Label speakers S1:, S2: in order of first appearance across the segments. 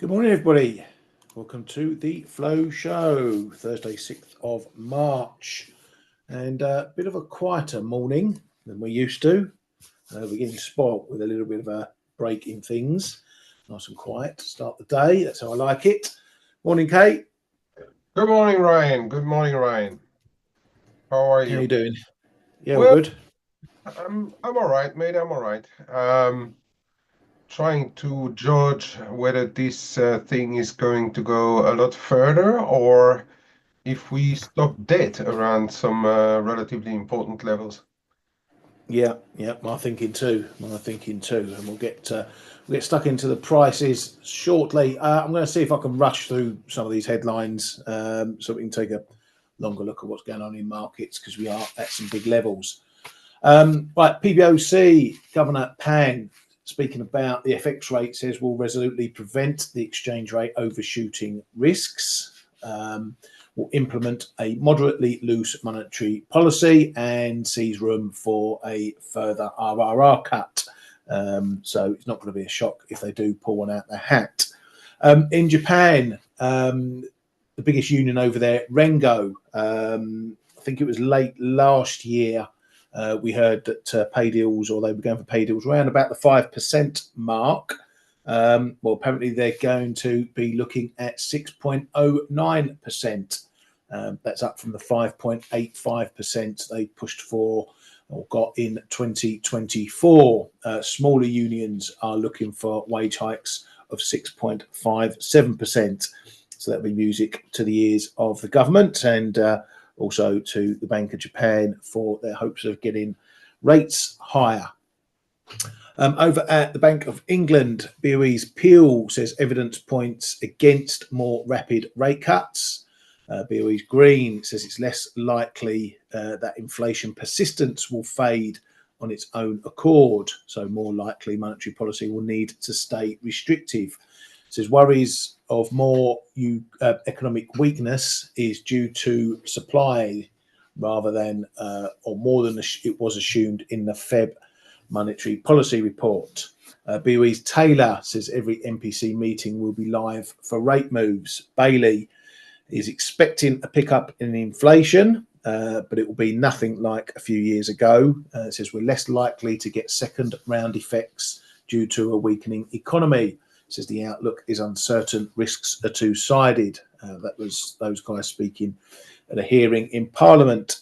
S1: Good morning, everybody. Welcome to the Flow Show, Thursday, 6th of March. And a bit of a quieter morning than we're used to. We're getting spoilt with a little bit of a break in things. Nice and quiet to start the day. That's how I like it. Morning, Kate.
S2: Good morning, Ryan. Good morning, Ryan. How are you?
S1: How you doing? Yeah,
S2: Well,
S1: all good.
S2: I'm all right, mate. I'm all right. Trying to judge whether this thing is going to go a lot further or if we stop dead around some relatively important levels.
S1: Yeah, my thinking too. And we'll get stuck into the prices shortly. I'm going to see if I can rush through some of these headlines so we can take a longer look at what's going on in markets because we are at some big levels. Right, PBOC Governor Pang speaking about the FX rate says will resolutely prevent the exchange rate overshooting risks. Will implement a moderately loose monetary policy and sees room for a further RRR cut. So it's not going to be a shock if they do pull one out the hat. In Japan, the biggest union over there, Rengo, I think it was late last year, we heard that pay deals, or they were going for pay deals around about the 5% mark. Well, apparently they're going to be looking at 6.09%. That's up from the 5.85% they pushed for or got in 2024. Smaller unions are looking for wage hikes of 6.57%. So that'll be music to the ears of the government and also to the Bank of Japan for their hopes of getting rates higher. Over at the Bank of England, BOE's Peel says evidence points against more rapid rate cuts. BOE's Green says it's less likely that inflation persistence will fade on its own accord. So more likely monetary policy will need to stay restrictive. It says worries of more economic weakness is due to supply rather than or more than it was assumed in the Feb monetary policy report. BOE's Taylor says every MPC meeting will be live for rate moves. Bailey is expecting a pickup in inflation, but it will be nothing like a few years ago. It says we're less likely to get second round effects due to a weakening economy. It says the outlook is uncertain, risks are two-sided. That was those guys speaking at a hearing in Parliament.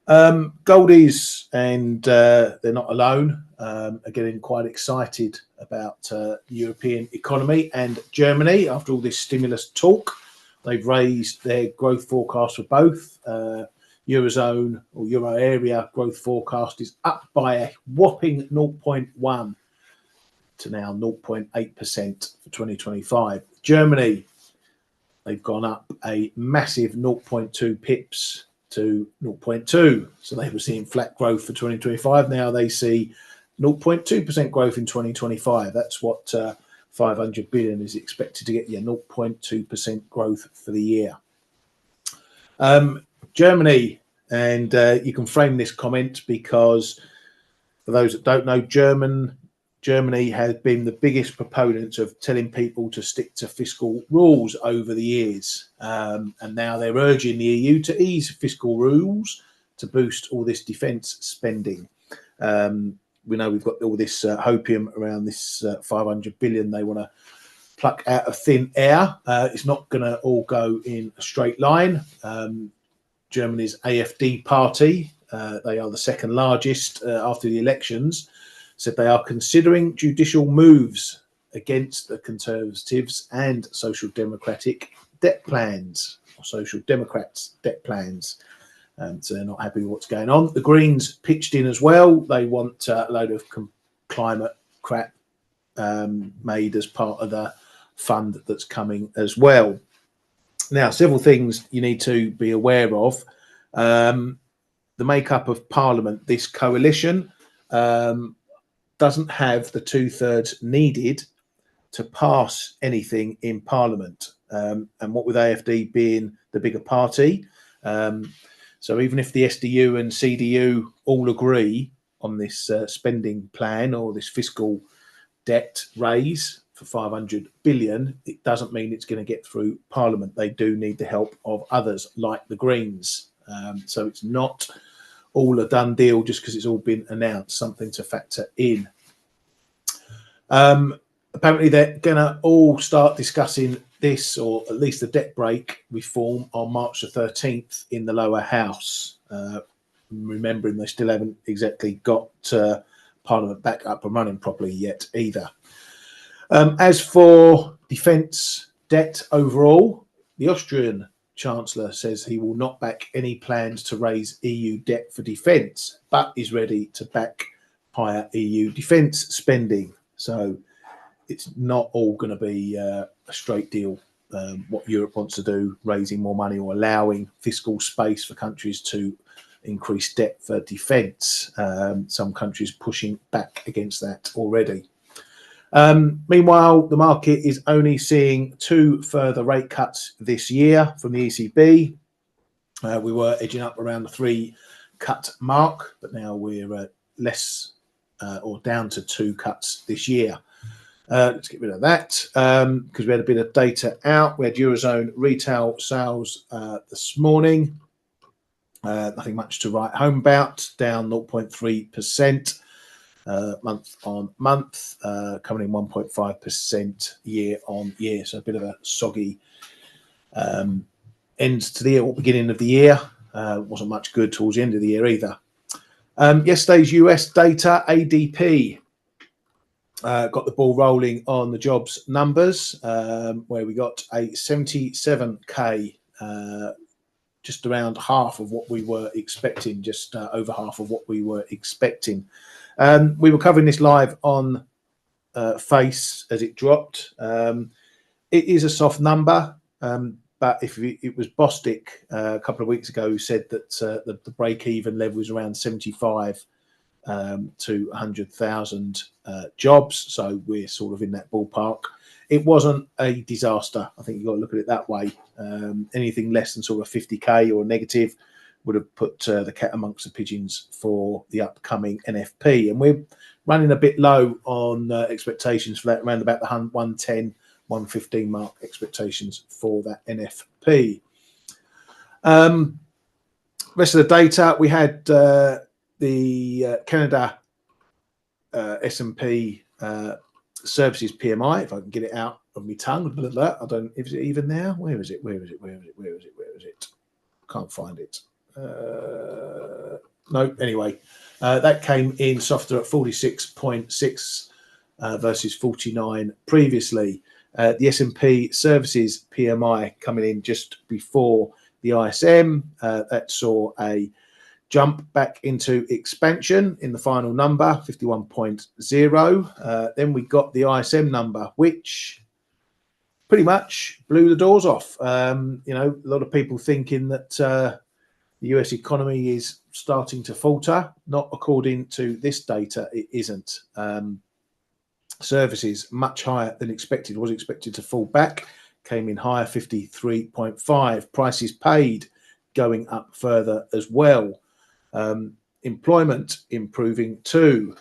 S1: Goldies, and they're not alone, are getting quite excited about the European economy and Germany after all this stimulus talk. They've raised their growth forecast for both. Eurozone or Euro area growth forecast is up by a whopping 0.1 to now 0.8% for 2025. Germany, they've gone up a massive 0.2 pips to 0.2. So they were seeing flat growth for 2025. Now they see 0.2% growth in 2025. That's what 500 billion is expected to get you, 0.2% growth for the year. Germany, and you can frame this comment because for those that don't know, Germany has been the biggest proponent of telling people to stick to fiscal rules over the years. And now they're urging the EU to ease fiscal rules to boost all this defence spending. We know we've got all this hopium around this 500 billion they want to pluck out of thin air. It's not going to all go in a straight line. Germany's AfD party, they are the second largest after the elections, said they are considering judicial moves against the Conservatives and Social Democratic debt plans, or Social Democrats' debt plans. So they're not happy with what's going on. The Greens pitched in as well. They want a load of climate crap made as part of the fund that's coming as well. Now, several things you need to be aware of. The makeup of Parliament, this coalition doesn't have the 2/3 needed to pass anything in Parliament. And what with AfD being the bigger party, so even if the SDU and CDU all agree on this spending plan or this fiscal debt raise, for 500 billion, it doesn't mean it's going to get through Parliament. They do need the help of others like the Greens. So it's not all a done deal just because it's all been announced, something to factor in. Apparently they're going to all start discussing this, or at least the debt brake reform, on March the 13th in the lower house. Remembering they still haven't exactly got Parliament back up and running properly yet either. As for defence debt overall, the Austrian Chancellor says he will not back any plans to raise EU debt for defence, but is ready to back higher EU defence spending. So it's not all going to be a straight deal, what Europe wants to do, raising more money or allowing fiscal space for countries to increase debt for defence. Some countries pushing back against that already. Meanwhile, the market is only seeing 2 further rate cuts this year from the ECB. We were edging up around the 3-cut mark, but now we're less or down to 2 cuts this year. Let's get rid of that because we had a bit of data out. We had Eurozone retail sales this morning. Nothing much to write home about, down 0.3%. Month on month, coming in 1.5% year on year. So a bit of a soggy end to the year, or beginning of the year. Wasn't much good towards the end of the year either. Yesterday's US data, ADP, got the ball rolling on the jobs numbers, where we got a 77k, just around half of what we were expecting, just over half of what we were expecting. We were covering this live on Face as it dropped. It is a soft number, but if it was Bostic a couple of weeks ago who said that the break-even level was around 75 to 100,000 jobs, so we're sort of in that ballpark. It wasn't a disaster. I think you've got to look at it that way. Anything less than sort of 50k or negative would have put the cat amongst the pigeons for the upcoming NFP. And we're running a bit low on expectations for that, around about the 110, 115 mark expectations for that NFP. Rest of the data, we had the Canada S&P services PMI, if I can get it out of my tongue. I don't, is it even there? Where is it? Can't find it. No, anyway, that came in softer at 46.6 versus 49 previously. The S&P services PMI coming in just before the ISM, that saw a jump back into expansion in the final number, 51.0. Then we got the ISM number, which pretty much blew the doors off. A lot of people thinking that the US economy is starting to falter. Not according to this data, it isn't. Services much higher than expected, was expected to fall back, came in higher, 53.5. Prices paid going up further as well. Employment improving too.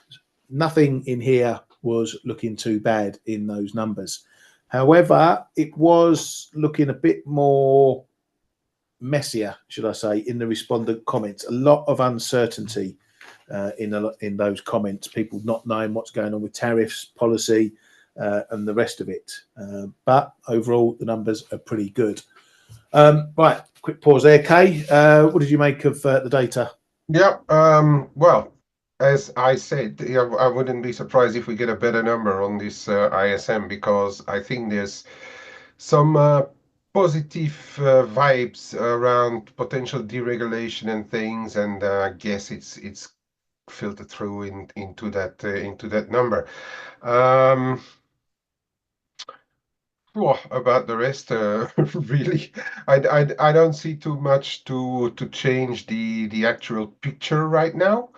S1: Nothing in here was looking too bad in those numbers. However, it was looking a bit more messier, should I say, in the respondent comments. A lot of uncertainty in those comments, people not knowing what's going on with tariffs, policy, and the rest of it. But overall, the numbers are pretty good. Right, quick pause there, Kay. What did you make of the data?
S2: Yeah, well, as I said, I wouldn't be surprised if we get a better number on this ISM, because I think there's some positive vibes around potential deregulation and things, and I guess it's filtered through into that number. About the rest, really, I don't see too much to change the actual picture right now.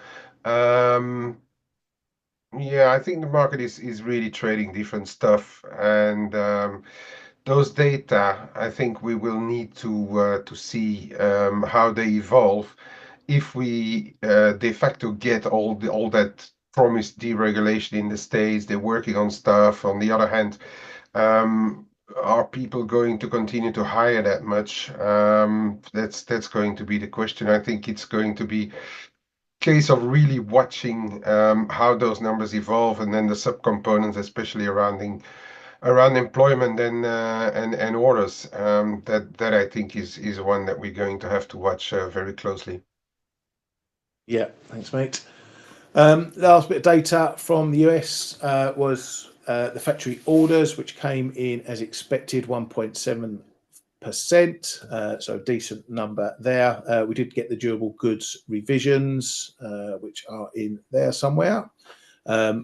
S2: Yeah, I think the market is really trading different stuff, and those data, I think we will need to see how they evolve if we de facto get all that promised deregulation in the States. They're working on stuff. On the other hand, are people going to continue to hire that much? That's going to be the question. I think it's going to be case of really watching how those numbers evolve, and then the subcomponents, especially around employment and orders. That I think is one that we're going to have to watch very closely.
S1: Yeah, thanks, mate. Last bit of data from the US was the factory orders, which came in as expected, 1.7%. So a decent number there. We did get the durable goods revisions, which are in there somewhere,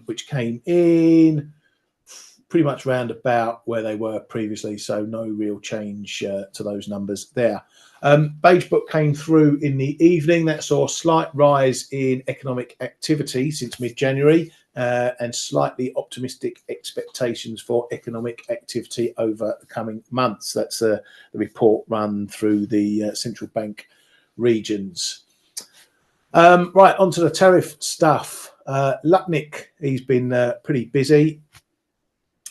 S1: which came in pretty much round about where they were previously. So no real change to those numbers there. Beige book came through in the evening. That saw a slight rise in economic activity since mid-January and slightly optimistic expectations for economic activity over the coming months. That's the report run through the central bank regions. Right, onto the tariff stuff. Lutnick, he's been pretty busy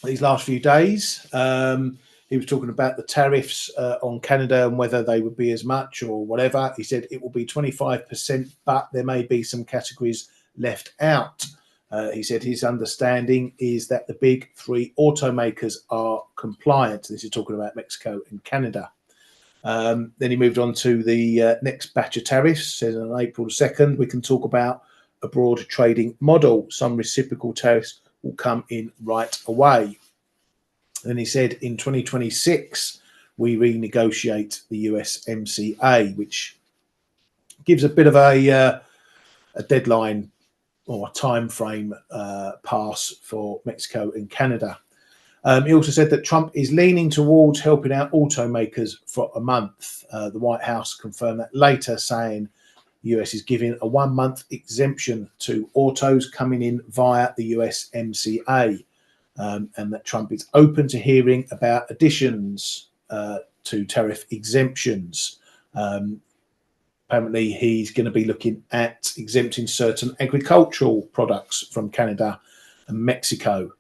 S1: these last few days. He was talking about the tariffs on Canada and whether they would be as much or whatever. He said it will be 25%, but there may be some categories left out. He said his understanding is that the big three automakers are compliant. This is talking about Mexico and Canada. Then he moved on to the next batch of tariffs. Said on April 2nd, we can talk about a broad trading model. Some reciprocal tariffs will come in right away. And he said in 2026, we renegotiate the USMCA, which gives a bit of a deadline or a time frame pass for Mexico and Canada. He also said that Trump is leaning towards helping out automakers for a month. The White House confirmed that later, saying the US is giving a 1-month exemption to autos coming in via the USMCA. And that Trump is open to hearing about additions to tariff exemptions. Apparently, he's going to be looking at exempting certain agricultural products from Canada and Mexico.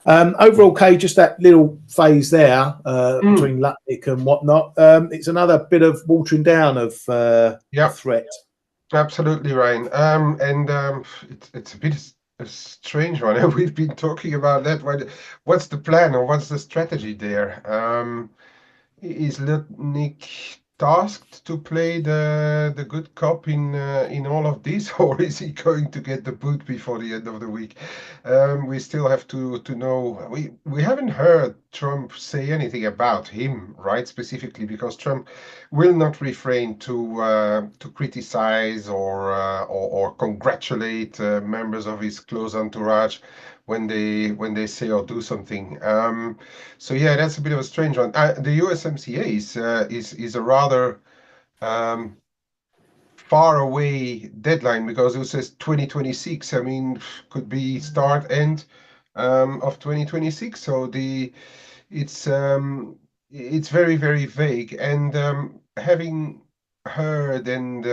S1: Overall, Kay, just that little phase there between Lutnick and whatnot. It's another bit of watering down of the threat.
S2: Absolutely, Ryan. It's a bit a strange one. We've been talking about that. What's the plan or what's the strategy there? Is Lutnick tasked to play the good cop in all of this, or is he going to get the boot before the end of the week? We still have to know. We haven't heard Trump say anything about him, right? Specifically, because Trump will not refrain to criticize or congratulate members of his close entourage when they say or do something. So yeah, that's a bit of a strange one. The USMCA is a rather far away deadline because it says 2026. I mean, could be start end of 2026. So it's very, very vague. And having heard and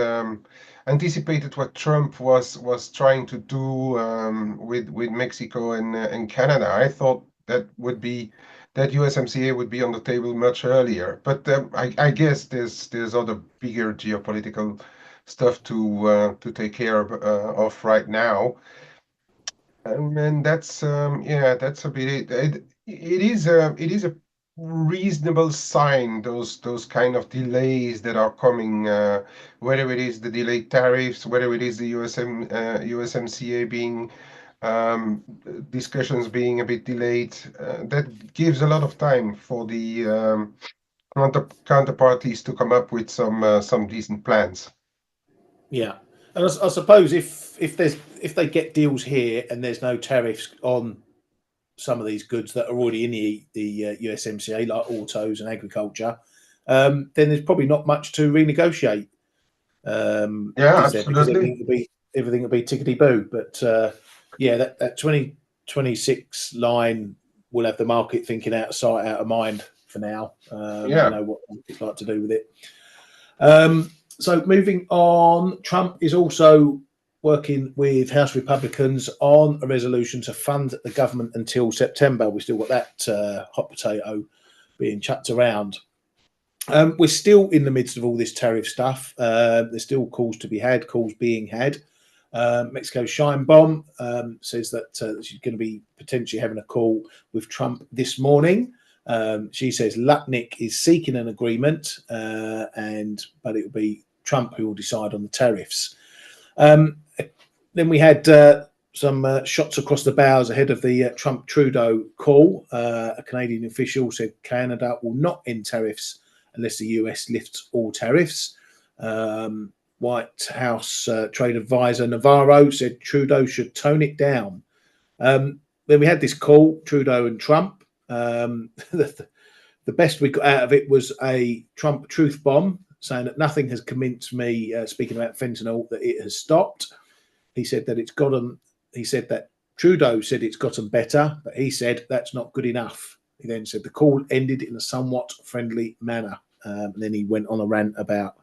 S2: anticipated what Trump was trying to do with Mexico and Canada, I thought that USMCA would be on the table much earlier. But I guess there's other bigger geopolitical stuff to take care of right now. And that's that's a bit it is a reasonable sign, those kind of delays that are coming, whether it is the delayed tariffs, whether it is the USMCA being discussions being a bit delayed. That gives a lot of time for the counterparties to come up with some decent plans.
S1: Yeah, and I suppose if they get deals here and there's no tariffs on some of these goods that are already in the USMCA, like autos and agriculture, then there's probably not much to renegotiate.
S2: Absolutely.
S1: Because everything will be tickety boo. But that 2026 line will have the market thinking out of sight, out of mind for now. You know what it's like to do with it. So moving on, Trump is also working with House Republicans on a resolution to fund the government until September. We've still got that hot potato being chucked around. We're still in the midst of all this tariff stuff. There's still calls to be had, calls being had. Mexico's Shine Bomb says that she's going to be potentially having a call with Trump this morning. She says Lutnick is seeking an agreement, but it will be Trump who will decide on the tariffs. Then we had some shots across the bows ahead of the Trump-Trudeau call. A Canadian official said Canada will not end tariffs unless the US lifts all tariffs. White House trade advisor Navarro said Trudeau should tone it down. Then we had this call, Trudeau and Trump. The best we got out of it was a Trump truth bomb, saying that nothing has convinced me, speaking about fentanyl, that it has stopped. He said that it's gotten. He said that Trudeau said it's gotten better, but he said that's not good enough. He then said the call ended in a somewhat friendly manner. And then he went on a rant about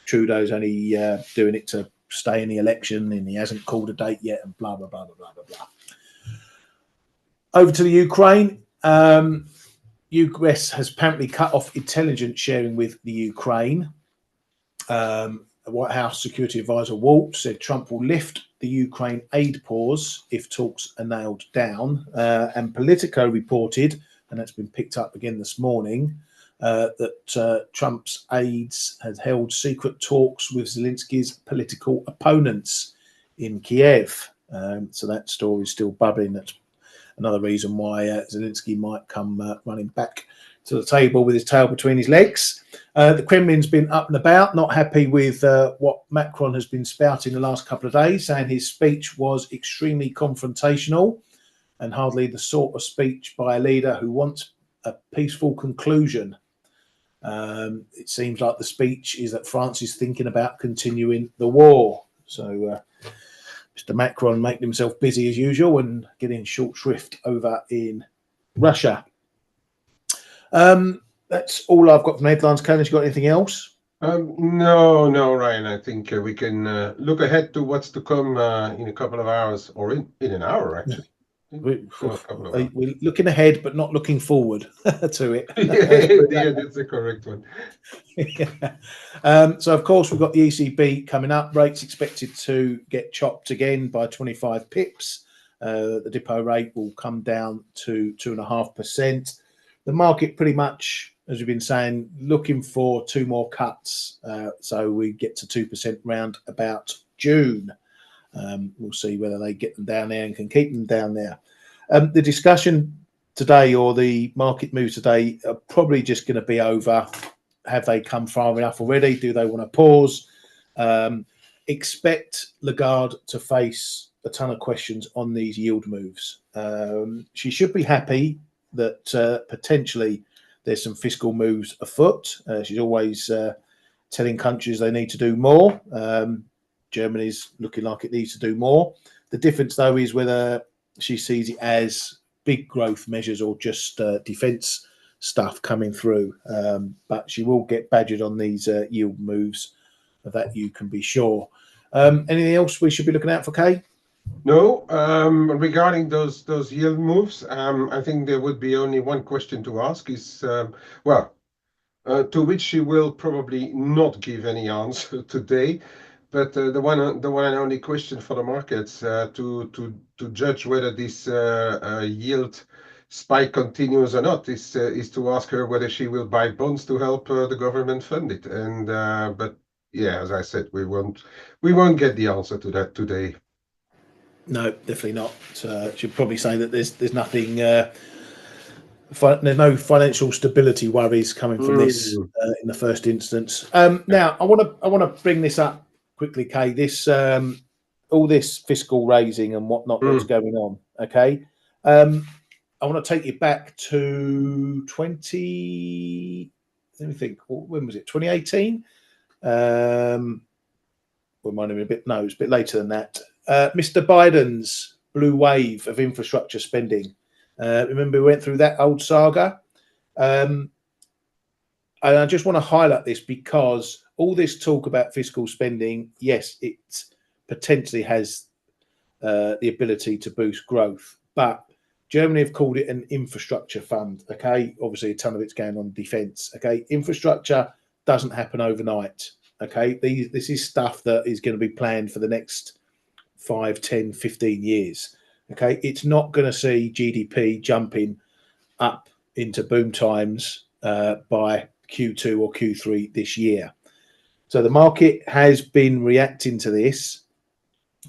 S1: Trudeau's only doing it to stay in the election, and he hasn't called a date yet, and blah blah blah blah blah blah. Over to the Ukraine. US has apparently cut off intelligence sharing with the Ukraine. White House Security Advisor Walt said Trump will lift the Ukraine aid pause if talks are nailed down. And Politico reported, and that's been picked up again this morning, that Trump's aides had held secret talks with Zelensky's political opponents in Kiev. So that story is still bubbling. That's another reason why Zelensky might come running back to the table with his tail between his legs. The Kremlin's been up and about, not happy with what Macron has been spouting the last couple of days, saying his speech was extremely confrontational and hardly the sort of speech by a leader who wants a peaceful conclusion. It seems like the speech is that France is thinking about continuing the war. So Mr. Macron making himself busy as usual and getting short shrift over in Russia. That's all I've got from headlines. Conan, you got anything else?
S2: No, Ryan. I think we can look ahead to what's to come in a couple of hours, or in an hour, actually.
S1: We're looking ahead, but not looking forward to it.
S2: Yeah, that's the correct one.
S1: So, of course, we've got the ECB coming up. Rates expected to get chopped again by 25 pips. The depot rate will come down to 2.5%. The market pretty much, as we've been saying, looking for 2 more cuts. So we get to 2% round about June. We'll see whether they get them down there and can keep them down there. The discussion today, or the market moves today, are probably just going to be over. Have they come far enough already? Do they want to pause? Expect Lagarde to face a ton of questions on these yield moves. She should be happy that potentially there's some fiscal moves afoot. She's always telling countries they need to do more. Germany's looking like it needs to do more. The difference, though, is whether she sees it as big growth measures or just defence stuff coming through. But she will get badgered on these yield moves, that you can be sure. Anything else we should be looking out for, Kay?
S2: No, regarding those yield moves, I think there would be only one question to ask is, to which she will probably not give any answer today. But the one and only question for the markets to judge whether this yield spike continues or not is to ask her whether she will buy bonds to help the government fund it. And but yeah, as I said, we won't get the answer to that today.
S1: No, definitely not. She'd probably say that there's nothing. There's no financial stability worries coming from this in the first instance. Now, I want to bring this up quickly, Kay. This all this fiscal raising and whatnot that's going on. Okay, I want to take you back to 20. Let me think. When was it? 2018. Reminding me a bit. No, it's a bit later than that. Mr. Biden's blue wave of infrastructure spending. Remember, we went through that old saga. And I just want to highlight this because all this talk about fiscal spending, yes, it's potentially has the ability to boost growth. But Germany have called it an infrastructure fund. Okay, obviously a ton of it's going on defence. Okay, infrastructure doesn't happen overnight. Okay, this is stuff that is going to be planned for the next 5, 10, 15 years. Okay, it's not going to see GDP jumping up into boom times by Q2 or Q3 this year. So the market has been reacting to this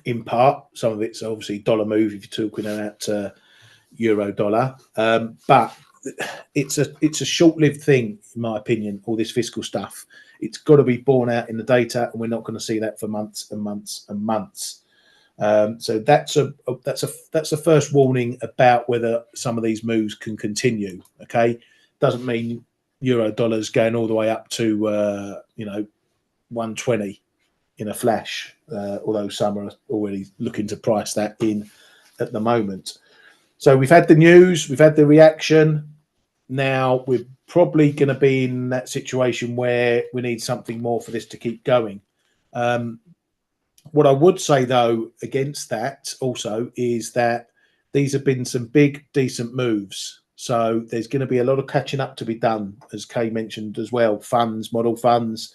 S1: in part. Some of it's obviously dollar move if you're talking about euro dollar, but it's a short-lived thing in my opinion. All this fiscal stuff, it's got to be borne out in the data, and we're not going to see that for months and months and months. So that's a first warning about whether some of these moves can continue. Okay, doesn't mean euro dollar's going all the way up to 120 in a flash, although some are already looking to price that in at the moment. So we've had the news, we've had the reaction. Now we're probably going to be in that situation where we need something more for this to keep going. What I would say, though, against that also is that these have been some big, decent moves. So there's going to be a lot of catching up to be done, as Kay mentioned as well. Funds, model funds,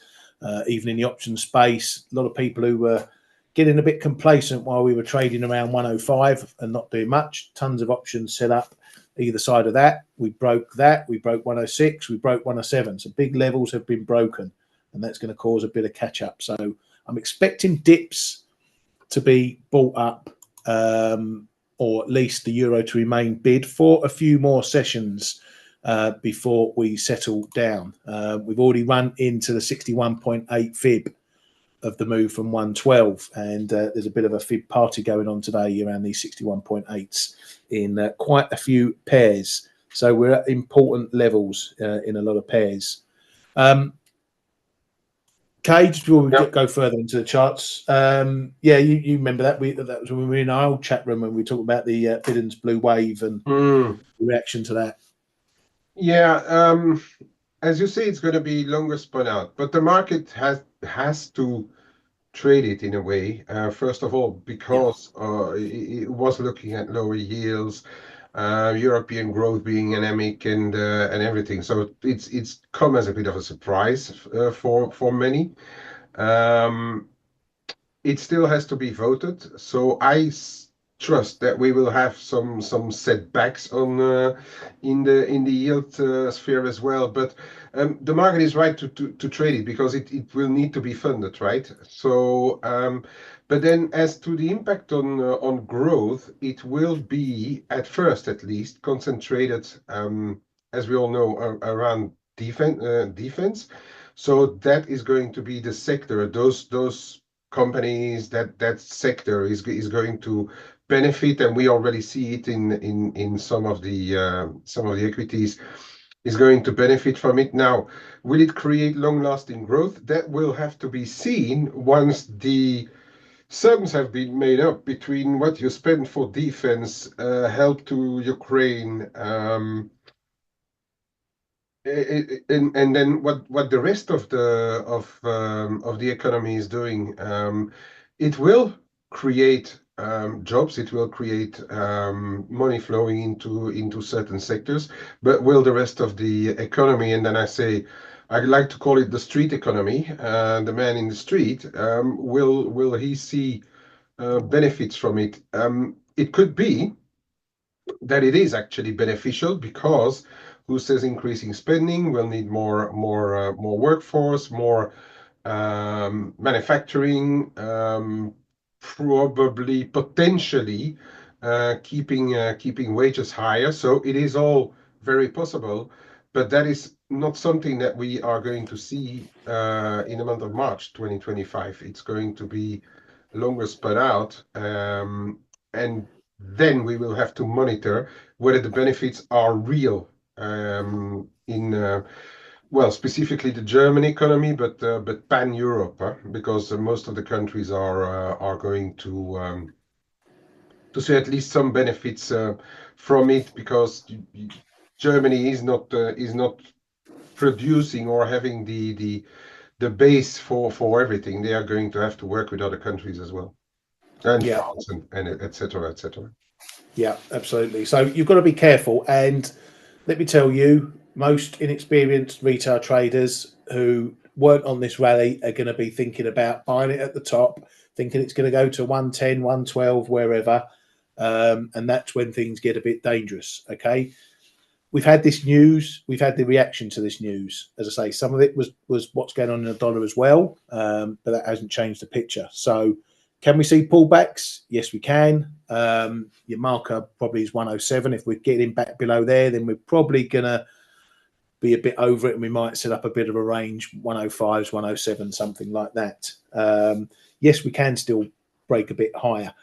S1: even in the option space. A lot of people who were getting a bit complacent while we were trading around 105 and not doing much. Tons of options set up either side of that. We broke that. We broke 106. We broke 107. So big levels have been broken, and that's going to cause a bit of catch up. So I'm expecting dips to be bought up, or at least the euro to remain bid for a few more sessions before we settle down. We've already run into the 61.8 fib of the move from 112, and there's a bit of a fib party going on today around these 61.8s in quite a few pairs. So we're at important levels in a lot of pairs. Kay, just before we go further into the charts, you remember that that was when we were in our old chat room when we talked about the Biden's blue wave and the reaction to that.
S2: Yeah, as you say, it's going to be longer spun out, but the market has to trade it in a way. First of all, because it was looking at lower yields, European growth being anemic and everything. So it's come as a bit of a surprise for many. It still has to be voted. So I trust that we will have some setbacks on in the yield sphere as well. But the market is right to trade it because it will need to be funded, right? So but then as to the impact on growth, it will be at first at least concentrated, as we all know, around defense. So that is going to be the sector. Those companies, that sector is going to benefit, and we already see it in some of the equities is going to benefit from it. Now, will it create long-lasting growth? That will have to be seen once the sums have been made up between what you spend for defense, help to Ukraine, and then what the rest of the economy is doing. It will create jobs. It will create money flowing into certain sectors. But will the rest of the economy, and then I like to call it the street economy, the man in the street, will he see benefits from it? It could be that it is actually beneficial because who says increasing spending will need more workforce, more manufacturing, probably potentially keeping wages higher. So it is all very possible, but that is not something that we are going to see in the month of March 2025. It's going to be longer spread out, and then we will have to monitor whether the benefits are real in specifically the German economy, but pan-Europe, because most of the countries are going to see at least some benefits from it, because Germany is not producing or having the base for everything. They are going to have to work with other countries as well. And
S1: Yeah.
S2: France and etc. etc.
S1: Yeah, absolutely. So you've got to be careful. And let me tell you, most inexperienced retail traders who weren't on this rally are going to be thinking about buying it at the top, thinking it's going to go to 110, 112, wherever. And that's when things get a bit dangerous. Okay. We've had this news. We've had the reaction to this news. As I say, some of it was what's going on in the dollar as well, but that hasn't changed the picture. So can we see pullbacks? Yes, we can. Your marker probably is 107. If we're getting back below there, then we're probably going to be a bit over it, and we might set up a bit of a range, 105s, 107, something like that. Yes, we can still break a bit higher.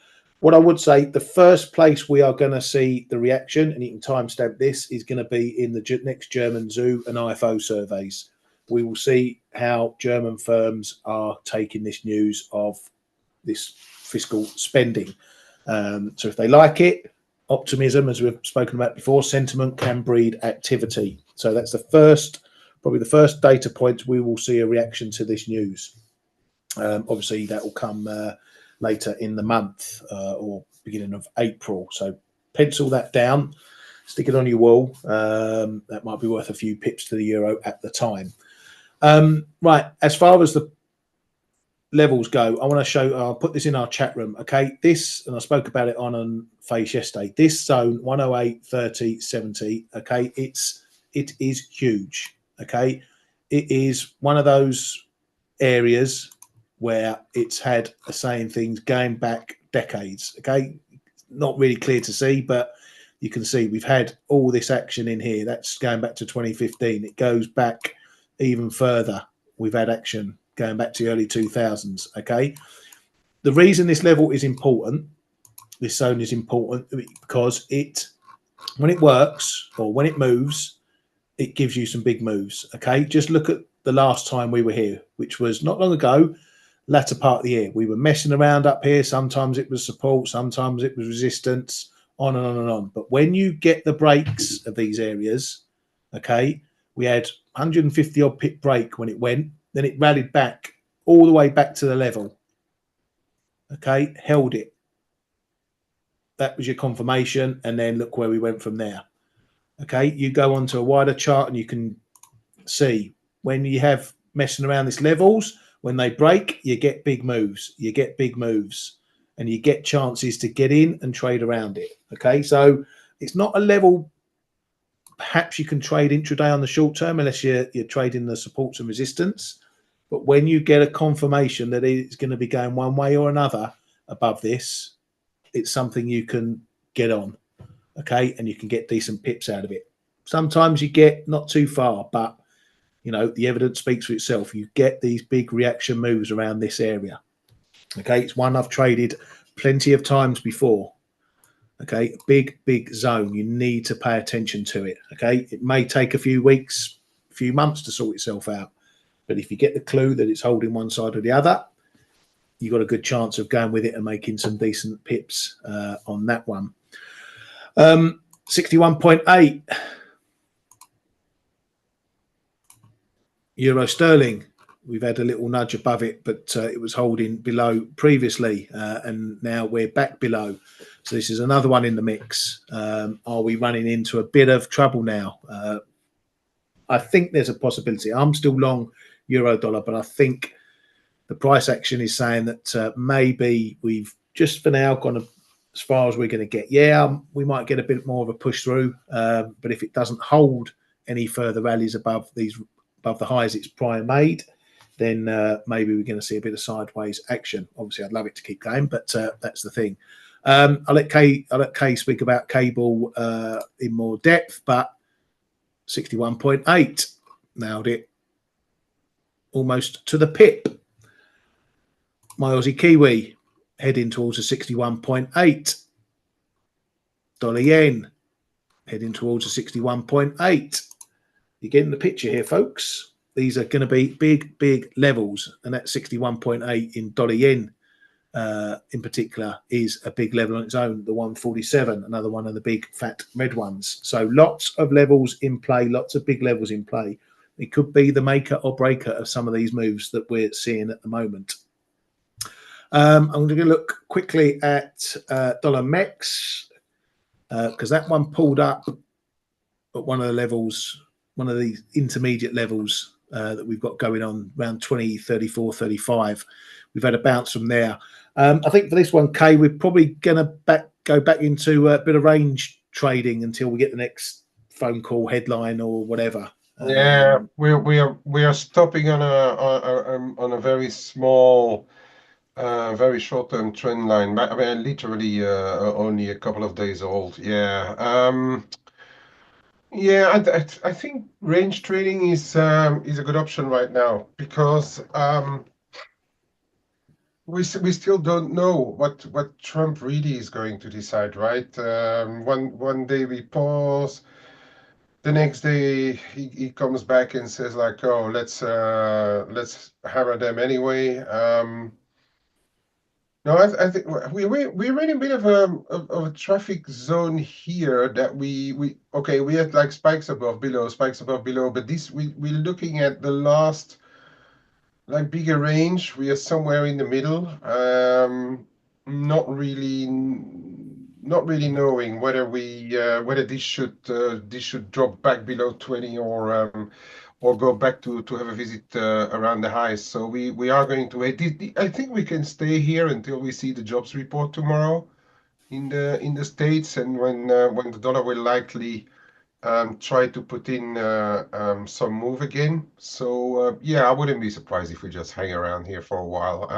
S1: What I would say, the first place we are going to see the reaction, and you can timestamp this, is going to be in the next German ZOO and IFO surveys. We will see how German firms are taking this news of this fiscal spending. So if they like it, optimism, as we've spoken about before, sentiment can breed activity. So that's probably the first data point we will see a reaction to this news. Obviously, that will come later in the month or beginning of April. So pencil that down, stick it on your wall. That might be worth a few pips to the euro at the time. Right, as far as the levels go, I want to show, I'll put this in our chat room. Okay, this, and I spoke about it on Face yesterday, this zone 108, 30, 70. Okay, it is huge. Okay, it is one of those areas where it's had a saying things going back decades. Okay, not really clear to see, but you can see we've had all this action in here. That's going back to 2015. It goes back even further. We've had action going back to the early 2000s. Okay, the reason this level is important, this zone is important, because when it works or when it moves, it gives you some big moves. Okay, just look at the last time we were here, which was not long ago, latter part of the year. We were messing around up here. Sometimes it was support, sometimes it was resistance, on and on and on. But when you get the breaks of these areas, okay, we had 150 odd pip break when it went, then it rallied back all the way back to the level. Okay, held it. That was your confirmation, and then look where we went from there. Okay, you go onto a wider chart and you can see when you have messing around these levels, when they break, you get big moves. You get big moves and you get chances to get in and trade around it. Okay, so it's not a level perhaps you can trade intraday on the short term unless you're trading the supports and resistance. But when you get a confirmation that it's going to be going one way or another above this, it's something you can get on. Okay, and you can get decent pips out of it. Sometimes you get not too far, but you know, the evidence speaks for itself. You get these big reaction moves around this area. Okay, it's one I've traded plenty of times before. Okay, big zone. You need to pay attention to it. Okay, it may take a few weeks, a few months to sort itself out, but if you get the clue that it's holding one side or the other, you've got a good chance of going with it and making some decent pips on that one. 61.8 euro sterling. We've had a little nudge above it, but it was holding below previously, and now we're back below. So this is another one in the mix. Are we running into a bit of trouble now? I think there's a possibility. I'm still long euro dollar, but I think the price action is saying that maybe we've just for now gone as far as we're going to get. Yeah, we might get a bit more of a push through, but if it doesn't hold any further rallies above the highs it's prior made, then maybe we're going to see a bit of sideways action. Obviously, I'd love it to keep going, but that's the thing. I'll let Kay speak about cable in more depth, but 61.8 nailed it almost to the pip. My Aussie Kiwi heading towards a 61.8. Dollar yen heading towards a 61.8. You're getting the picture here, folks. These are going to be big levels, and that 61.8 in dollar yen in particular is a big level on its own. The 147, another one of the big fat red ones. So lots of levels in play, lots of big levels in play. It could be the maker or breaker of some of these moves that we're seeing at the moment. I'm going to look quickly at dollar MEX because that one pulled up at one of the levels, one of the intermediate levels that we've got going on around 20, 34, 35. We've had a bounce from there. I think for this one, Kay, we're probably going to go back into a bit of range trading until we get the next phone call headline or whatever.
S2: Yeah, we are stopping on a very small, very short-term trend line. I mean, literally only a couple of days old. Yeah. Yeah, I think range trading is a good option right now because we still don't know what Trump really is going to decide, right? One day we pause, the next day he comes back and says like, oh, let's hammer them anyway. No, I think we're in a bit of a traffic zone here that we had like spikes above below, but this we're looking at the last like bigger range. We are somewhere in the middle. Not really knowing whether this should drop back below 20 or go back to have a visit around the highs. So we are going to wait. I think we can stay here until we see the jobs report tomorrow in the States, and when the dollar will likely try to put in some move again. So yeah, I wouldn't be surprised if we just hang around here for a while.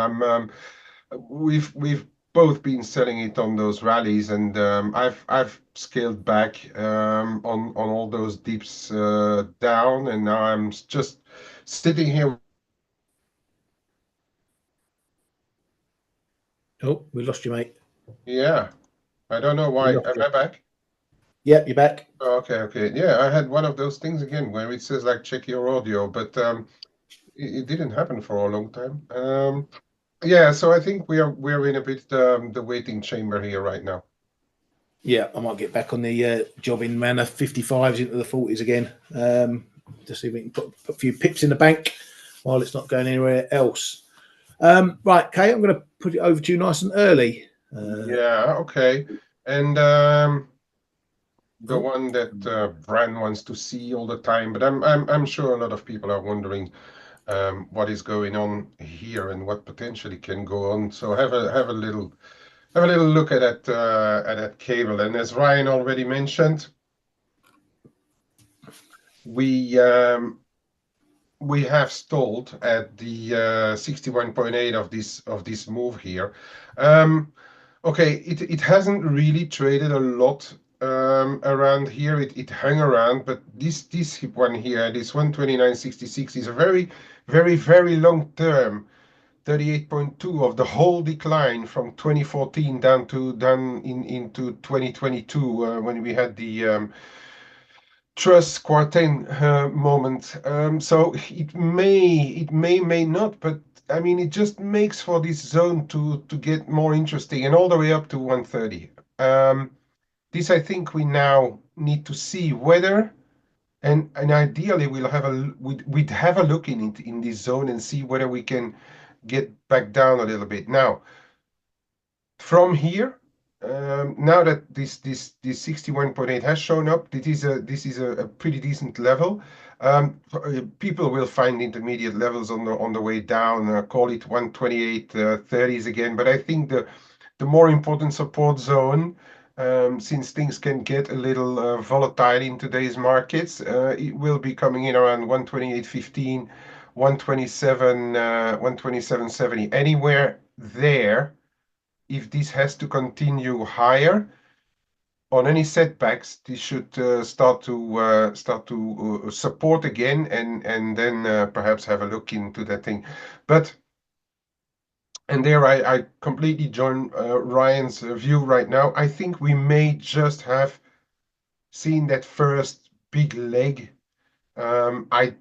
S2: We've both been selling it on those rallies, and I've scaled back on all those dips down, and now I'm just sitting here.
S1: Oh, we lost you, mate.
S2: Yeah, I don't know why. Am I back?
S1: Yeah, you're back.
S2: Oh, okay. Yeah, I had one of those things again where it says like check your audio, but it didn't happen for a long time. Yeah, so I think we're in a bit the waiting chamber here right now.
S1: Yeah, I might get back on the jobbing around the 55s into the 40s again. To see if we can put a few pips in the bank while it's not going anywhere else. Right, Kay, I'm going to put it over to you nice and early.
S2: Yeah, okay. And the one that Bran wants to see all the time, but I'm sure a lot of people are wondering what is going on here and what potentially can go on. So have a little look at that cable. And as Ryan already mentioned, we have stalled at the 61.8 of this move here. Okay, it hasn't really traded a lot around here. It hung around, but this one here, this 129.66 is a very long term 38.2 of the whole decline from 2014 down into 2022 when we had the trust quarantine moment. So it may not, but I mean it just makes for this zone to get more interesting and all the way up to 130. This I think we now need to see whether and ideally we'd have a look in it in this zone and see whether we can get back down a little bit. Now from here, now that this 61.8 has shown up, this is a pretty decent level. People will find intermediate levels on the way down. Call it 128.30s again. But I think the more important support zone, since things can get a little volatile in today's markets, it will be coming in around 128.15, 127.70, anywhere there. If this has to continue higher on any setbacks, this should start to support again, and then perhaps have a look into that thing. But and there I completely join Ryan's view right now. I think we may just have seen that first big leg. I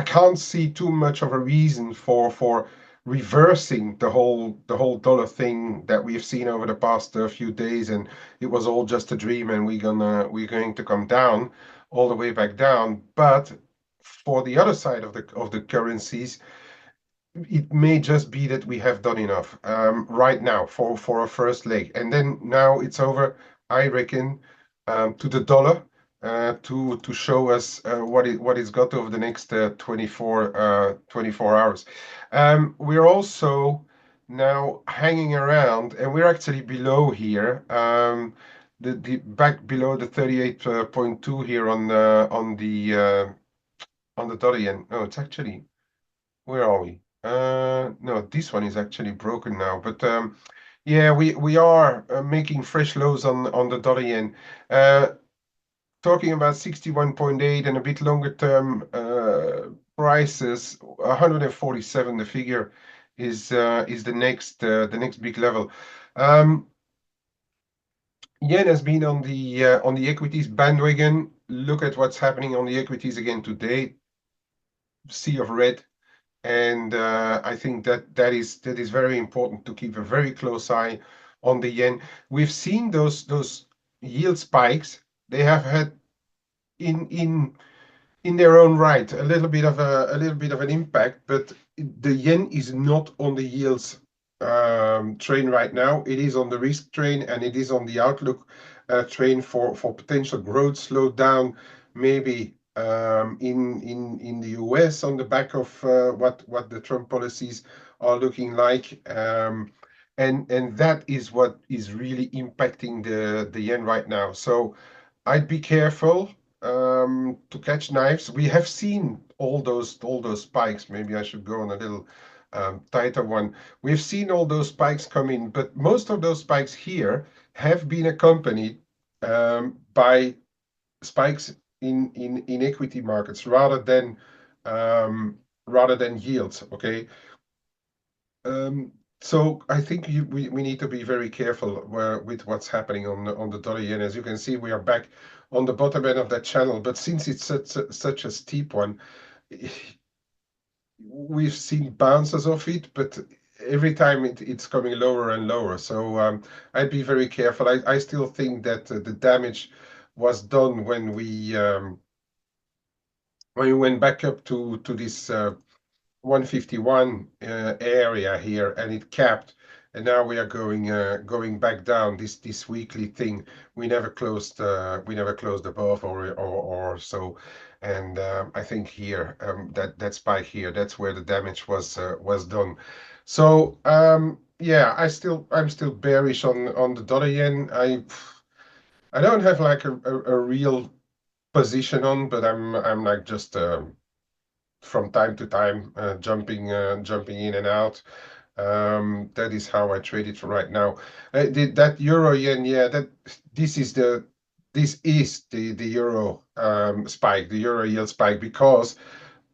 S2: can't see too much of a reason for reversing the whole dollar thing that we've seen over the past few days, and it was all just a dream, and we're going to come down all the way back down. But for the other side of the currencies, it may just be that we have done enough right now for our first leg, and then now it's over. I reckon to the dollar to show us what it's got over the next 24 hours. We're also now hanging around, and we're actually below here. The back below the 38.2 here on the dollar yen. No, it's actually, where are we? No, this one is actually broken now. But yeah, we are making fresh lows on the dollar yen. Uh, Talking about 61.8 and a bit longer term prices, 147. The figure is the next big level. Um, Yen has been on the equities bandwagon. Look at what's happening on the equities again today. Sea of red. And I think that is very important to keep a very close eye on the yen. We've seen those yield spikes. They have had in their own right a little bit of an impact, but the yen is not on the yields train right now. It is on the risk train, and it is on the outlook train for potential growth slowdown, maybe in the US on the back of what the Trump policies are looking like. And that is what is really impacting the yen right now. So I'd be careful to catch knives. We have seen all those spikes. Maybe I should go on a little tighter one. We've seen all those spikes come in, but most of those spikes here have been accompanied by spikes in equity markets rather than yields. Okay. Um, so I think we need to be very careful with what's happening on the dollar yen. As you can see, we are back on the bottom end of that channel, but since it's such a steep one, we've seen bounces of it, but every time it's coming lower and lower. So I'd be very careful. I still think that the damage was done when we went back up to this 151 area here, and it capped, and now we are going back down this weekly thing. We never closed above or so, and I think here that spike here, that's where the damage was done. So yeah, I'm still bearish on the dollar yen. I don't have like a real position on, but I'm like just from time to time, jumping in and out. That is how I trade it right now. That euro yen, yeah, this is the euro spike, the euro yield spike, because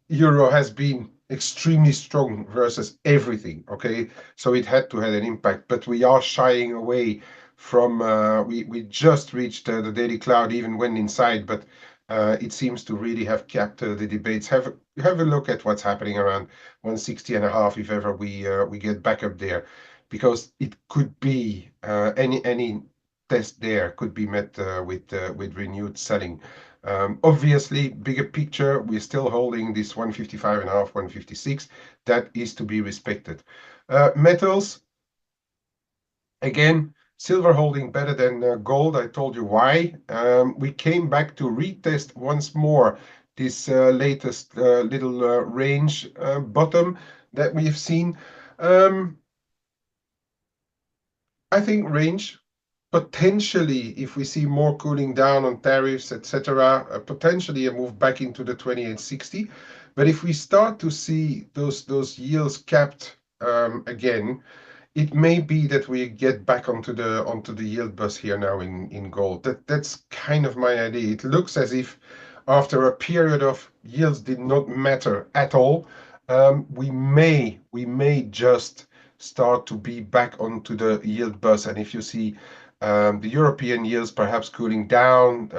S2: euro has been extremely strong versus everything. Okay, so it had to have an impact, but we are shying away from. We just reached the daily cloud, even went inside, but it seems to really have capped the debates. Have a look at what's happening around 160 and a half, if ever we get back up there, because it could be any test there could be met with renewed selling. Obviously, bigger picture, we're still holding this 155 and a half, 156. That is to be respected. Metals, again, silver holding better than gold. I told you why. We came back to retest once more this latest little range bottom that we have seen. Um, I think range, potentially, if we see more cooling down on tariffs, etc., potentially a move back into the 2860. But if we start to see those yields capped again, it may be that we get back onto the yield bus here now in gold. That's kind of my idea. It looks as if after a period of yields did not matter at all, we may just start to be back onto the yield bus. And if you see the European yields perhaps cooling down,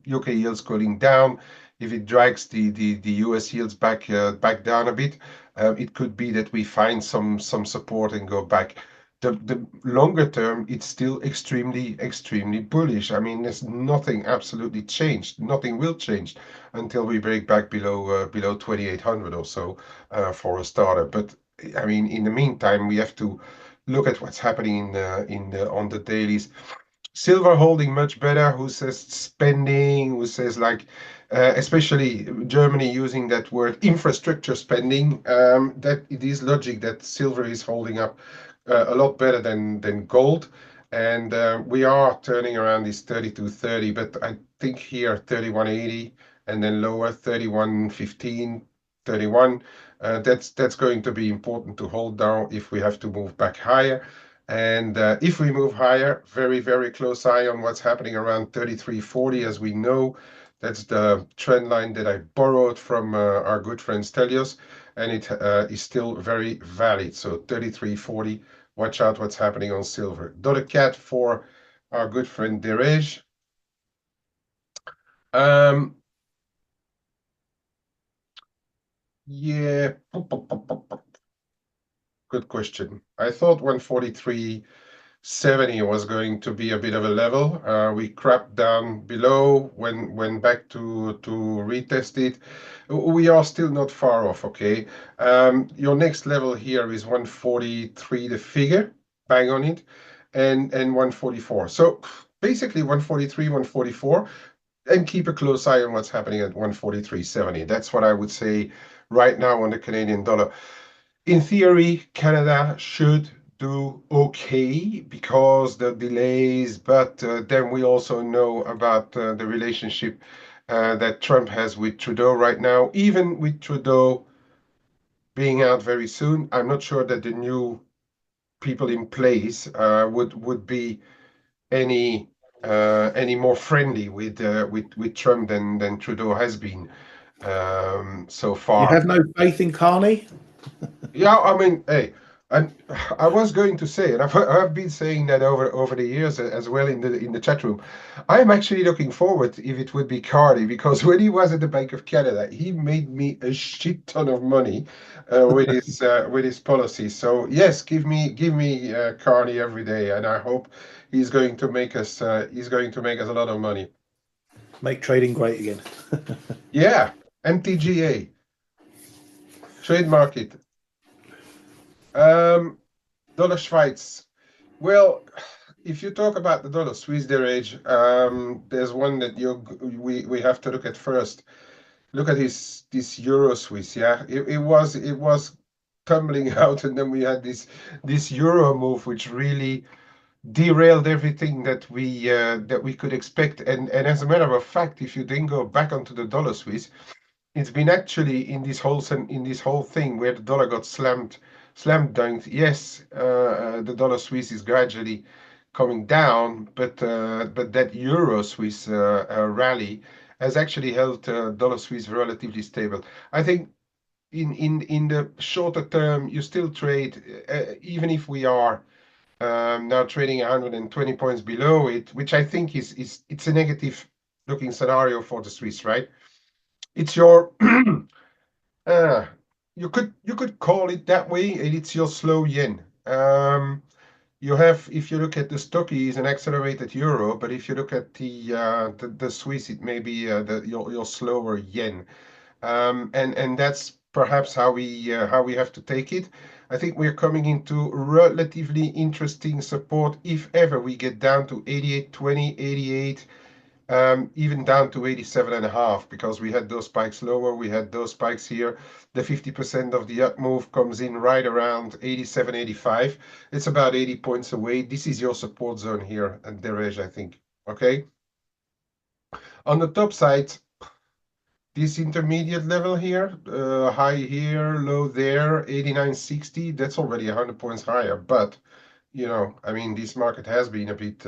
S2: UK yields cooling down, if it drags the US yields back down a bit, it could be that we find some support and go back. the longer term, it's still extremely bullish. I mean, there's nothing absolutely changed. Nothing will change until we break back below 2,800 or so for a starter. But I mean, in the meantime, we have to look at what's happening in the on the dailies. Silver holding much better. Who says spending? Who says like, especially Germany using that word infrastructure spending? That it is logic that silver is holding up a lot better than gold, and we are turning around this 32.30. But I think here 31.80, and then lower 31.15, 31. That's going to be important to hold down if we have to move back higher. And if we move higher, very close eye on what's happening around 33.40. As we know, that's the trend line that I borrowed from our good friend Stelios, and it is still very valid. So 33.40, watch out what's happening on silver. Dollar CAD for our good friend Derej. Um, yeah, good question. I thought 143.70 was going to be a bit of a level. We crapped down below, went back to retest it. We are still not far off, okay? Your next level here is 143, the figure, bang on it, and 144. So basically 143, 144, and keep a close eye on what's happening at 143.70. That's what I would say right now on the Canadian dollar. In theory, Canada should do okay because the delays, but then we also know about the relationship that Trump has with Trudeau right now. Even with Trudeau being out very soon, I'm not sure that the new people in place would be any any more friendly with Trump than Trudeau has been so
S1: You
S2: far.
S1: have no faith in Carney?
S2: Yeah, I mean, hey, and I was going to say, and I've been saying that over the years as well in the chat room. I'm actually looking forward if it would be Cardi, because when he was at the Bank of Canada, he made me a shit ton of money with his policies. So yes, give me Cardi every day, and I hope he's going to make us a lot of money.
S1: Make trading great again.
S2: Yeah, MTGA trade market. Um, Dollar Schweiz. Well, if you talk about the dollar Swiss derage, there's one that we have to look at first. Look at this Euro Swiss, yeah. It was tumbling out, and then we had this Euro move, which really derailed everything that we could expect. And as a matter of fact, if you then go back onto the dollar Swiss, it's been actually in this whole thing where the dollar got slammed down. Yes, the dollar Swiss is gradually coming down, but that Euro Swiss rally has actually held dollar Swiss relatively stable. I think in the shorter term, you still trade, even if we are now trading 120 points below it, which I think is it's a negative looking scenario for the Swiss, right? It's your Uh, you could call it that way, and it's your slow yen. You have, if you look at the Stocky, is an accelerated euro, but if you look at the Swiss, it may be your slower yen. And that's perhaps how we have to take it. I think we're coming into relatively interesting support if ever we get down to 88.20, 88. Even down to 87 and a half, because we had those spikes lower, we had those spikes here. The 50% of the up move comes in right around 87, 85. It's about 80 points away. This is your support zone here at Derege, I think. Okay. On the top side, this intermediate level here, high here, low there, 89.60, that's already 100 points higher. But I mean, this market has been a bit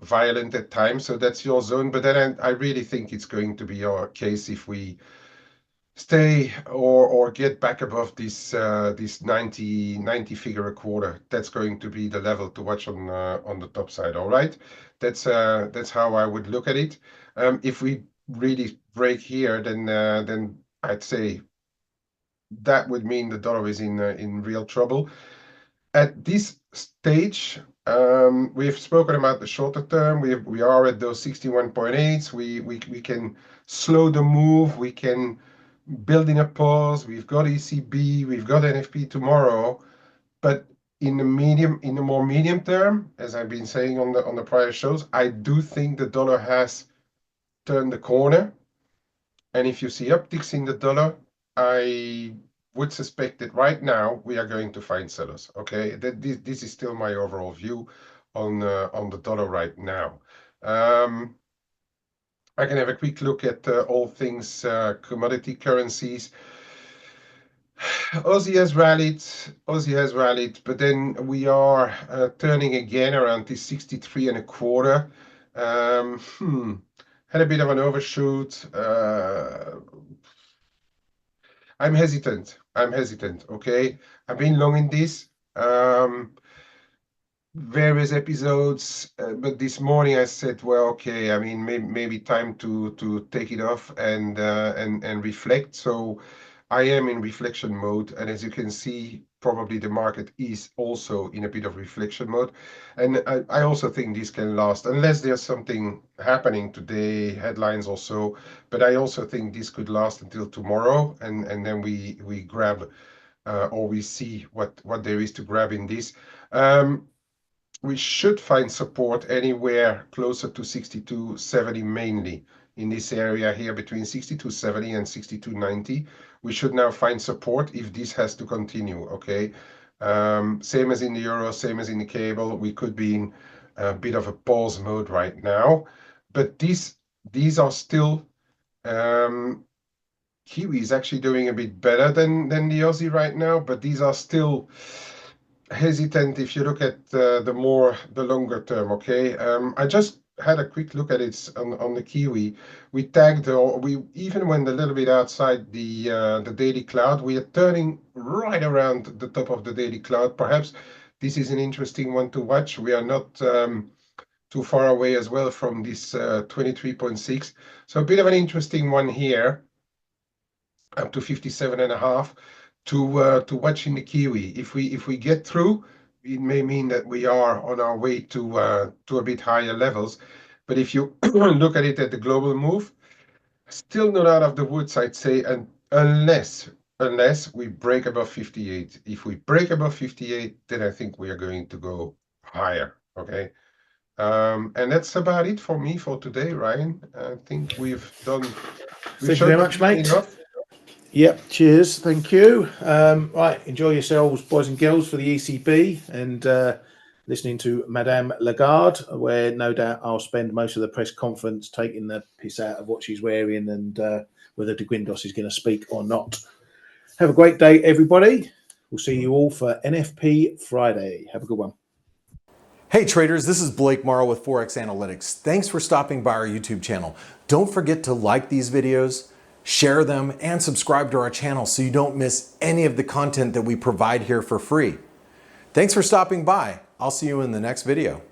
S2: violent at times, so that's your zone. But then I really think it's going to be our case if we stay or get back above this 90 figure a quarter. That's going to be the level to watch on the top side. All right, that's how I would look at it. If we really break here, then I'd say that would mean the dollar is in real trouble. At this stage, we've spoken about the shorter term. We are at those 61.8s. We can slow the move. We can build in a pause. We've got ECB. We've got NFP tomorrow. But in the more medium term, as I've been saying on the prior shows, I do think the dollar has turned the corner. And if you see upticks in the dollar, I would suspect that right now we are going to find sellers. Okay, this is still my overall view on the dollar right now. I can have a quick look at all things commodity currencies. Aussie has rallied, but then we are turning again around this 63 and a quarter. Had a bit of an overshoot. I'm hesitant. Okay, I've been long in this. Various episodes, but this morning I said, well, okay, I mean, maybe time to take it off and reflect. So I am in reflection mode, and as you can see, probably the market is also in a bit of reflection mode. And I also think this can last unless there's something happening today, headlines also. But I also think this could last until tomorrow, and then we grab or we see what there is to grab in this. We should find support anywhere closer to 62.70 mainly in this area here between 62.70 and 62.90. We should now find support if this has to continue, okay? Same as in the euro, same as in the cable. We could be in a bit of a pause mode right now, but these are still Kiwi is actually doing a bit better than the Aussie right now, but these are still hesitant if you look at the longer term. Okay, I just had a quick look at it on the Kiwi. We tagged, or we even went a little bit outside the daily cloud. We are turning right around the top of the daily cloud. Perhaps this is an interesting one to watch. We are not too far away as well from this 23.6. So a bit of an interesting one here, up to 57.5 to watch in the Kiwi. If we get through, it may mean that we are on our way to a bit higher levels. But if you look at it at the global move, still not out of the woods, I'd say, and unless we break above 58. If we break above 58, then I think we are going to go higher. Okay. And that's about it for me for today, Ryan. I think we've done.
S1: Thank you very much, mate.
S2: Enough.
S1: Yep, cheers, thank you. Right, enjoy yourselves, boys and girls, for the ECB and listening to Madame Lagarde, where no doubt I'll spend most of the press conference taking the piss out of what she's wearing and whether De Guindos is going to speak or not. Have a great day, everybody. We'll see you all for NFP Friday. Have a good one.
S3: Hey traders, this is Blake Morrow with ForexAnalytix. Thanks for stopping by our YouTube channel. Don't forget to like these videos, share them, and subscribe to our channel so you don't miss any of the content that we provide here for free. Thanks for stopping by. I'll see you in the next video.